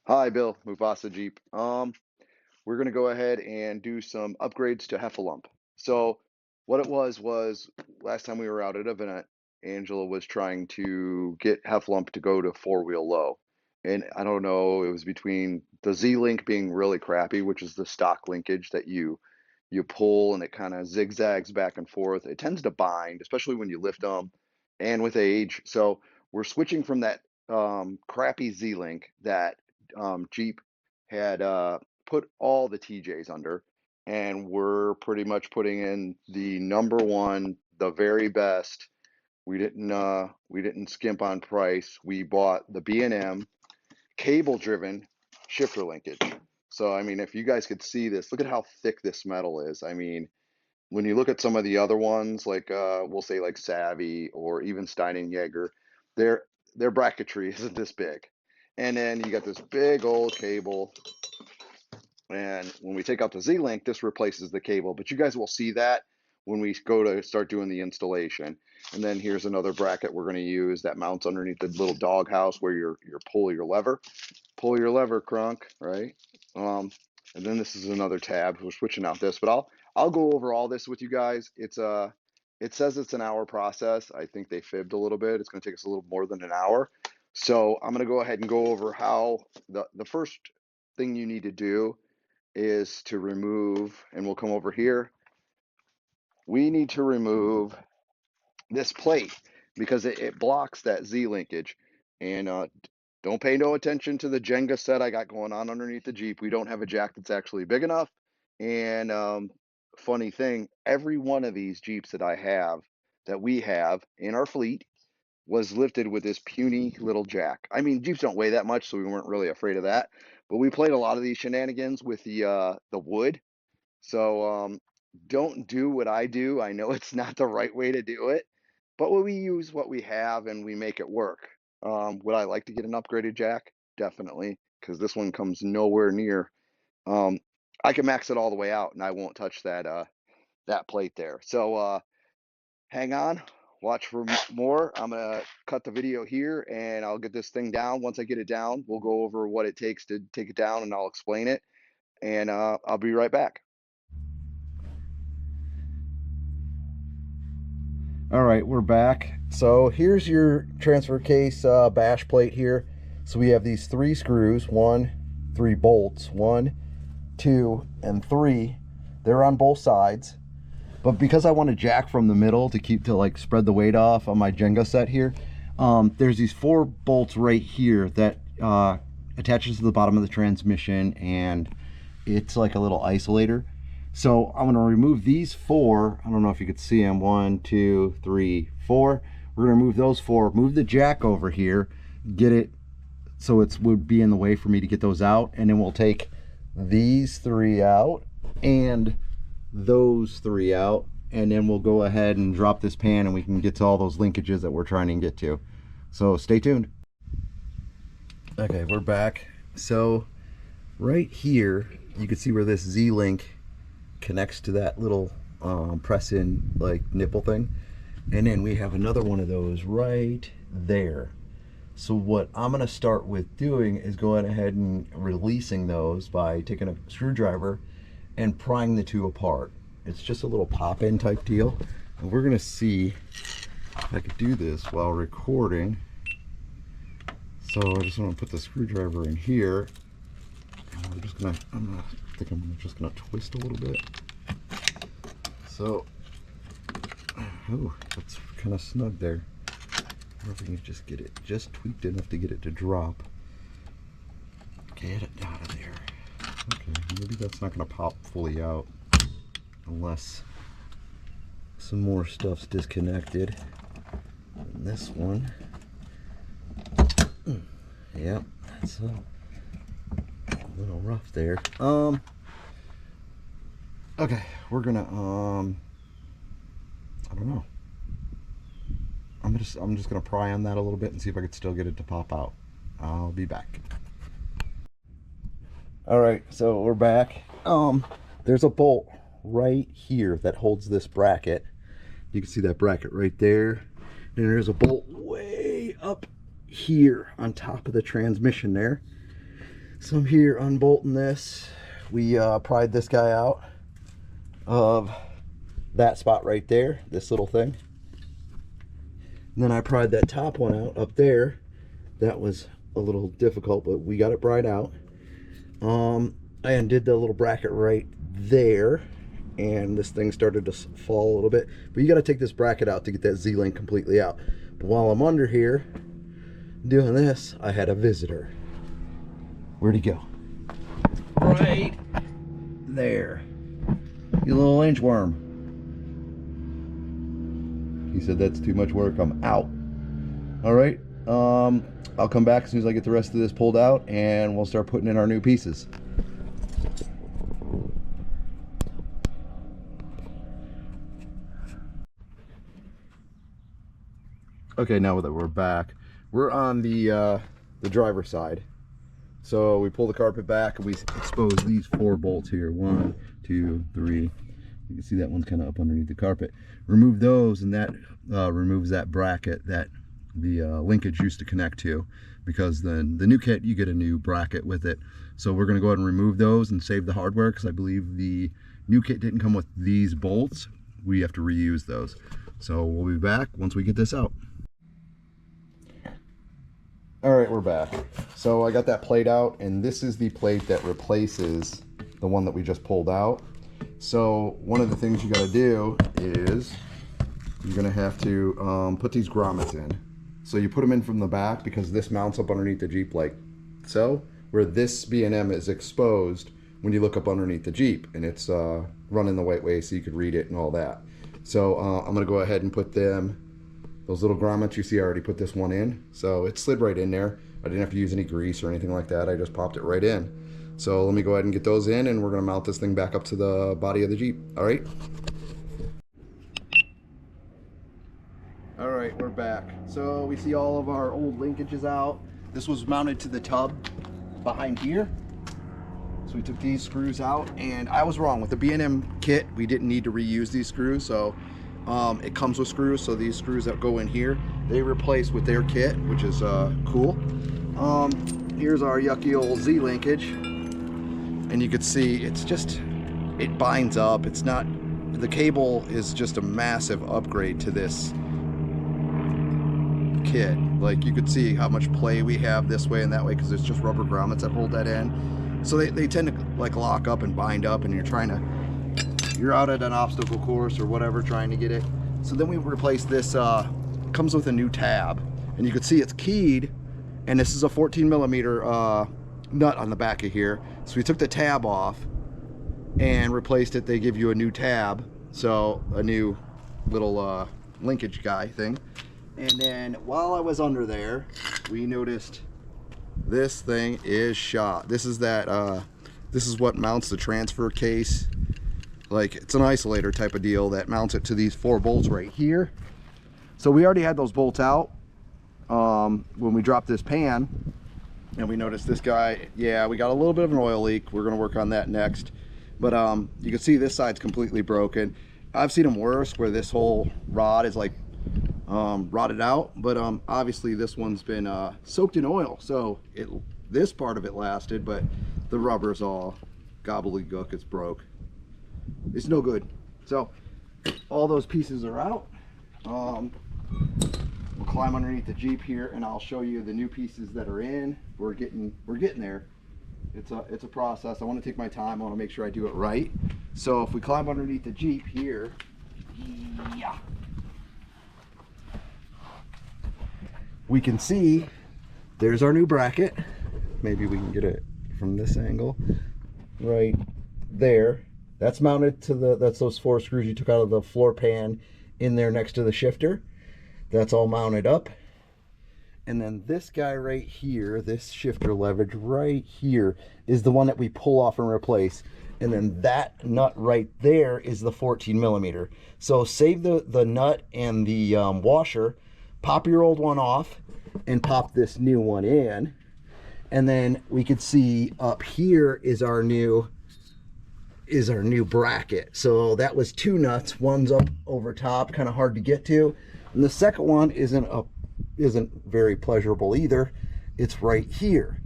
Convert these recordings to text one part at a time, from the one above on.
Hi, Bill, Mufasajeep. We're gonna go ahead and do some upgrades to Heffalump. So, what it was last time we were out at an event, Angela was trying to get Heffalump to go to four-wheel low, and I don't know, it was between the Z-Link being really crappy, which is the stock linkage that you pull and it kind of zigzags back and forth. It tends to bind, especially when you lift them, and with age. So we're switching from that crappy Z-Link that Jeep had put all the TJs under, and we're pretty much putting in the number one, the very best. We didn't skimp on price. We bought the B&M cable driven shifter linkage. So I mean, if you guys could see this, look at how thick this metal is. I mean, when you look at some of the other ones, like we'll say like Savvy or even Stein and Jaeger, their their bracketry isn't this big. And then you got this big old cable, and when we take out the Z-Link, this replaces the cable. But you guys will see that when we go to start doing the installation. And then here's another bracket we're going to use that mounts underneath the little doghouse where you're pull your lever, Crunk, right? And then this is another tab. We're switching out this, but I'll go over all this with you guys. It says it's an hour process. I think they fibbed a little bit. It's going to take us a little more than an hour. So I'm going to go ahead and go over how the first thing you need to do is to remove, and we'll come over here. We need to remove this plate because it blocks that Z linkage. And don't pay no attention to the Jenga set I got going on underneath the Jeep. We don't have a jack that's actually big enough. And funny thing, every one of these Jeeps that we have in our fleet was lifted with this puny little jack. I mean, Jeeps don't weigh that much, so we weren't really afraid of that. But we played a lot of these shenanigans with the wood. So don't do what I do. I know it's not the right way to do it, but we use what we have and we make it work. Would I like to get an upgraded jack? Definitely, because this one comes nowhere near. Um, I can max it all the way out, and I won't touch that plate there. So hang on, watch for more. I'm gonna cut the video here, and I'll get this thing down. Once I get it down, we'll go over what it takes to take it down, and I'll explain it. And I'll be right back. All right, we're back. So here's your transfer case bash plate here. So we have these three screws, three bolts, one, two, and three. They're on both sides. But because I want a jack from the middle to like spread the weight off on my Jenga set here, there's these four bolts right here that attaches to the bottom of the transmission, and it's like a little isolator. So I'm going to remove these four. I don't know if you could see them. One, two, three, four. We're going to remove those four. Move the jack over here. Get it so it would be in the way for me to get those out. And then we'll take these three out and those three out. And then we'll go ahead and drop this pan and we can get to all those linkages that we're trying to get to. So stay tuned. Okay, we're back. So right here, you can see where this Z-Link connects to that little press in like nipple thing, and then we have another one of those right there. So what I'm going to start with doing is going ahead and releasing those by taking a screwdriver and prying the two apart. It's just a little pop-in type deal, and we're going to see if I could do this while recording. So I just want to put the screwdriver in here. I'm just gonna twist a little bit. So, oh, that's kind of snug there. I wonder if we can just get it just tweaked enough to get it to drop. Get it out of there. Okay, maybe that's not gonna pop fully out unless some more stuff's disconnected. And this one, yep, that's a little rough there. Okay, we're gonna I don't know. I'm just gonna pry on that a little bit and see if I could still get it to pop out. I'll be back. All right, so we're back. There's a bolt right here that holds this bracket. You can see that bracket right there. And there's a bolt way up here on top of the transmission there. So I'm here unbolting this. We pried this guy out of that spot right there, this little thing. And then I pried that top one out up there. That was a little difficult, but we got it pried out. I undid the little bracket right there, and this thing started to fall a little bit. But you got to take this bracket out to get that Z-link completely out. But while I'm under here doing this, I had a visitor. Where'd he go? Right there. You little inchworm. He said that's too much work, I'm out. All right, I'll come back as soon as I get the rest of this pulled out, and we'll start putting in our new pieces. Okay, now that we're back, we're on the driver's side. So we pull the carpet back and we expose these 4 bolts here. 1, 2, 3. You can see that one's kind of up underneath the carpet. Remove those, and that removes that bracket that the linkage used to connect to, because then the new kit, you get a new bracket with it. So we're going to go ahead and remove those and save the hardware, because I believe the new kit didn't come with these bolts. We have to reuse those. So we'll be back once we get this out. All right, we're back. So I got that plate out, and this is the plate that replaces the one that we just pulled out. So one of the things you got to do is you're going to have to put these grommets in. So you put them in from the back, because this mounts up underneath the Jeep like so, where this B&M is exposed when you look up underneath the Jeep, and it's running the right way so you could read it and all that. So I'm going to go ahead and put those little grommets. You see I already put this one in, so it slid right in there. I didn't have to use any grease or anything like that. I just popped it right in. So let me go ahead and get those in, and we're going to mount this thing back up to the body of the Jeep. All right. All right, we're back. So we see all of our old linkages out. This was mounted to the tub behind here. So we took these screws out, and I was wrong. With the B&M kit, we didn't need to reuse these screws. So it comes with screws, so these screws that go in here, they replace with their kit, which is cool. Here's our yucky old Z linkage, and you can see it binds up. It's not, the cable is just a massive upgrade to this kit. Like, you could see how much play we have this way and that way, because it's just rubber grommets that hold that in. So they tend to like lock up and bind up, and you're out at an obstacle course or whatever trying to get it. So then we replaced this, comes with a new tab, and you can see it's keyed, and this is a 14 millimeter nut on the back of here. So we took the tab off and replaced it. They give you a new tab, so a new little linkage guy thing. And then while I was under there, we noticed this thing is shot. This is this is what mounts the transfer case. Like, it's an isolator type of deal that mounts it to these 4 bolts right here. So we already had those bolts out when we dropped this pan, and we noticed this guy, yeah, we got a little bit of an oil leak. We're gonna work on that next. But you can see this side's completely broken. I've seen them worse, where this whole rod is like rotted out, but obviously this one's been soaked in oil, so this part of it lasted, but the rubber's all gobbledygook. It's broke. It's no good. So all those pieces are out. We'll climb underneath the Jeep here, and I'll show you the new pieces that are in. We're getting there. It's a process. I want to take my time. I want to make sure I do it right. So if we climb underneath the Jeep here, yeah, we can see there's our new bracket. Maybe we can get it from this angle right there. That's mounted to that's those 4 screws you took out of the floor pan in there next to the shifter. That's all mounted up. And then this guy right here, this shifter leverage right here, is the one that we pull off and replace. And then that nut right there is the 14 millimeter. So save the nut and the washer, pop your old one off, and pop this new one in. And then we could see up here is our new bracket. So that was 2 nuts. One's up over top, kind of hard to get to, and the second one isn't very pleasurable either. It's right here.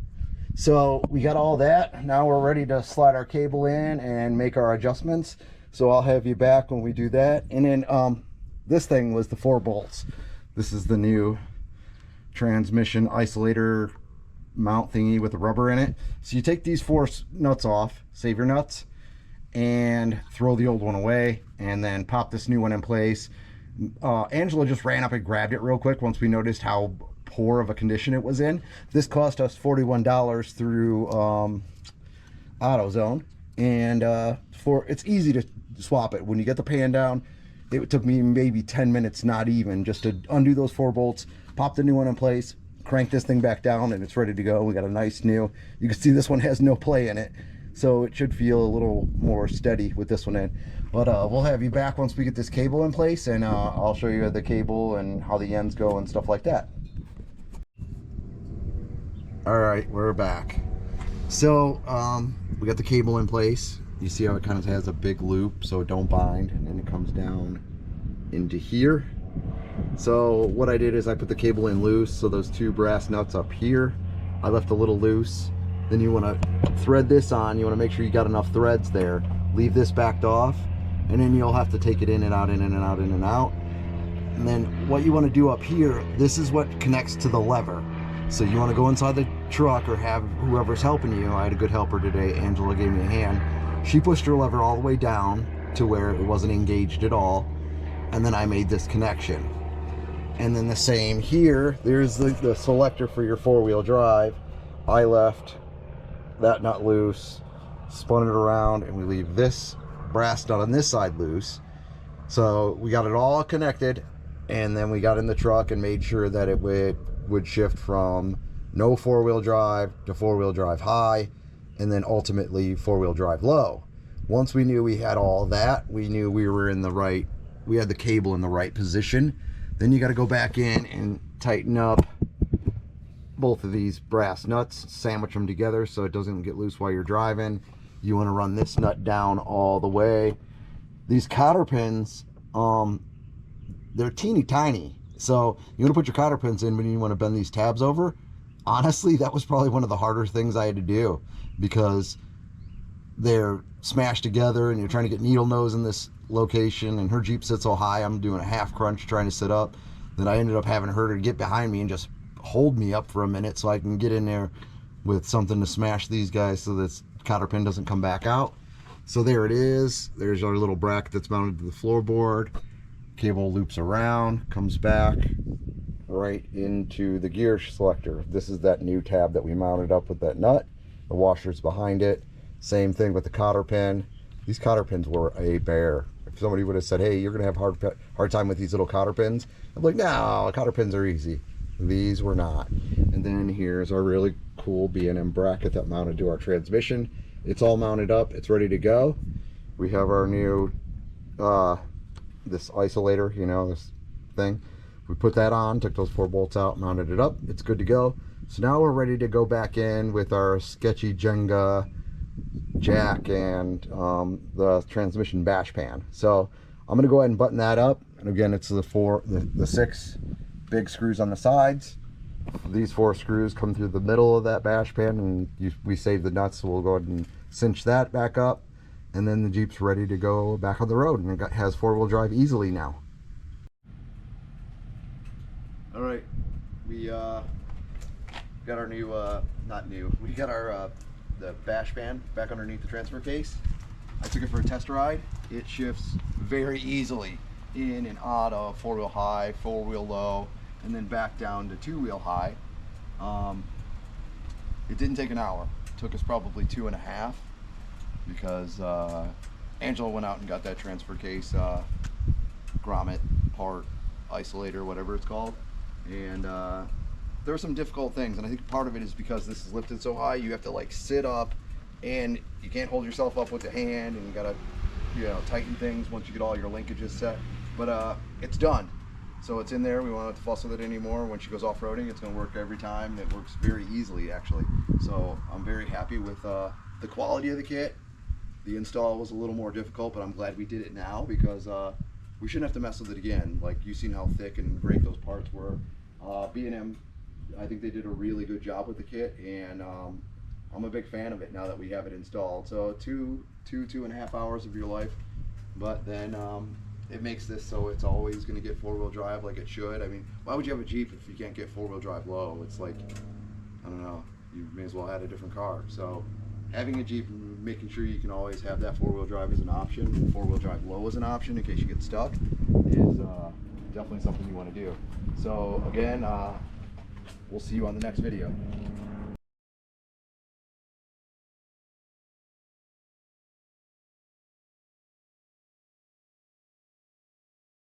So we got all that. Now we're ready to slide our cable in and make our adjustments. So I'll have you back when we do that. And then this thing was the 4 bolts. This is the new transmission isolator mount thingy with the rubber in it. So you take these 4 nuts off, save your nuts, and throw the old one away, and then pop this new one in place. Angela just ran up and grabbed it real quick once we noticed how poor of a condition it was in. This cost us $41 through AutoZone, and it's easy to swap it. When you get the pan down, it took me maybe 10 minutes, not even, just to undo those 4 bolts, pop the new one in place, crank this thing back down, and it's ready to go. We got a nice new, you can see this one has no play in it, so it should feel a little more steady with this one in. But we'll have you back once we get this cable in place, and I'll show you the cable and how the ends go and stuff like that. All right, we're back. So we got the cable in place. You see how it kind of has a big loop so it don't bind, and then it comes down into here. So what I did is I put the cable in loose, so those 2 brass nuts up here I left a little loose. Then you want to thread this on. You want to make sure you got enough threads there. Leave this backed off, and then you'll have to take it in and out, in and out, in and out. And then what you want to do up here, this is what connects to the lever. So you want to go inside the truck or have whoever's helping you. I had a good helper today. Angela gave me a hand. She pushed her lever all the way down to where it wasn't engaged at all. And then I made this connection. And then the same here, there's the selector for your 4-wheel drive. I left that nut loose, spun it around, and we leave this brass nut on this side loose. So we got it all connected, and then we got in the truck and made sure that it would shift from no 4-wheel drive to 4-wheel drive high, and then ultimately 4-wheel drive low. Once we knew we had all that, we knew we were in the right, we had the cable in the right position. Then you got to go back in and tighten up both of these brass nuts, sandwich them together so it doesn't get loose while you're driving. You want to run this nut down all the way. These cotter pins, they're teeny tiny. So you want to put your cotter pins in when you want to bend these tabs over. Honestly, that was probably one of the harder things I had to do, because they're smashed together and you're trying to get needle nose in this location, and her Jeep sits so high, I'm doing a half crunch trying to sit up. Then I ended up having her to get behind me and just hold me up for a minute so I can get in there with something to smash these guys so this cotter pin doesn't come back out. So there it is. There's our little bracket that's mounted to the floorboard. Cable loops around, comes back right into the gear selector. This is that new tab that we mounted up with that nut. The washer's behind it. Same thing with the cotter pin. These cotter pins were a bear. If somebody would have said, hey, you're gonna have hard time with these little cotter pins, I'm like, no, cotter pins are easy. These were not. And then here's our really cool B&M bracket that mounted to our transmission. It's all mounted up, it's ready to go. We have our new this isolator, you know, this thing. We put that on, took those 4 bolts out, mounted it up. It's good to go. So now we're ready to go back in with our sketchy Jenga jack and the transmission bash pan. So I'm gonna go ahead and button that up. And again, it's the 6 big screws on the sides. These 4 screws come through the middle of that bash pan, and we save the nuts, so we'll go ahead and cinch that back up. And then the Jeep's ready to go back on the road, and it has 4-wheel drive easily now. All right, we got our new, we got our the bash pan back underneath the transfer case. I took it for a test ride. It shifts very easily in and out of 4-wheel high, 4-wheel low, and then back down to 2-wheel high. It didn't take an hour. It took us probably 2.5, because Angela went out and got that transfer case grommet part, isolator, whatever it's called, and there were some difficult things, and I think part of it is because this is lifted so high, you have to like sit up, and you can't hold yourself up with the hand, and you gotta, you know, tighten things once you get all your linkages set. But it's done, so it's in there. We won't have to fuss with it anymore. When she goes off-roading, it's gonna work every time. It works very easily, actually. So I'm very happy with the quality of the kit. The install was a little more difficult, but I'm glad we did it now, because we shouldn't have to mess with it again. Like, you've seen how thick and great those parts were. B&M, I think they did a really good job with the kit, and I'm a big fan of it now that we have it installed. So 2.5 hours of your life, but then it makes this so it's always going to get 4-wheel drive like it should. I mean, why would you have a Jeep if you can't get 4-wheel drive low? It's like, I don't know, you may as well add a different car. So having a Jeep, making sure you can always have that 4-wheel drive as an option, 4-wheel drive low as an option in case you get stuck, is definitely something you want to do. So again, we'll see you on the next video.